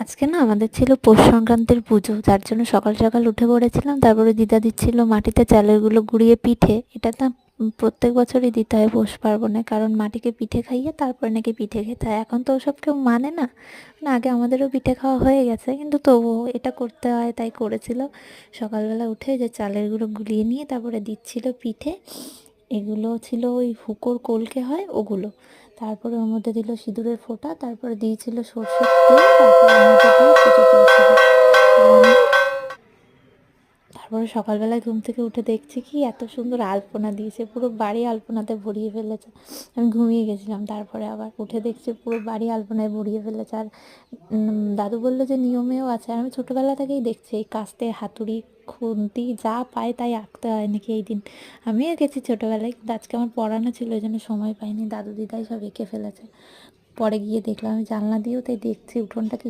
আজকে না আমাদের ছিল পৌষ সংক্রান্তির পুজো, যার জন্য সকাল সকাল উঠে পড়েছিলাম। তারপরে দিদা দিচ্ছিল মাটিতে চালের গুঁড়ো গুঁড়িয়ে পিঠে। এটা না প্রত্যেক বছরই দিতে হয় পৌষ পার্বণে, কারণ মাটিকে পিঠে খাইয়ে তারপরে নাকি পিঠে খেতে হয়। এখন তো ওসব কেউ মানে না, না আগে আমাদেরও পিঠে খাওয়া হয়ে গেছে, কিন্তু তবুও এটা করতে হয় তাই করেছিল। সকালবেলা উঠে যে চালের গুঁড়ো গুলিয়ে নিয়ে তারপরে দিচ্ছিল পিঠে। এগুলো ছিল ওই হুকোর কলকে হয় ওগুলো। তারপরে ওর মধ্যে দিল সিঁদুরের ফোঁটা, তারপরে দিয়েছিল সর্ষের তেল, তারপরে ওর মধ্যে দিয়ে পুজো দিয়েছিল। তারপরে সকালবেলায় ঘুম থেকে উঠে দেখছি কি এত সুন্দর আলপনা দিয়েছে, পুরো বাড়ি আলপনাতে ভরিয়ে ফেলেছে। আমি ঘুমিয়ে গেছিলাম, তারপরে আবার উঠে দেখছি পুরো বাড়ি আলপনায় ভরিয়ে ফেলেছে। আর দাদু বললো যে নিয়মেও আছে। আর আমি ছোটোবেলা থেকেই দেখছি এই কাস্তে হাতুড়ি খুন্তি যা পায় তাই আঁকতে হয় নাকি এই দিন। আমিও এঁকেছি ছোটোবেলায়, কিন্তু আজকে আমার পড়ানো ছিল, এই জন্য সময় পাইনি। দাদু দিদাই সব এঁকে ফেলেছে। পরে গিয়ে দেখলাম, আমি জানলা দিয়েও তাই দেখছি উঠোনটা কি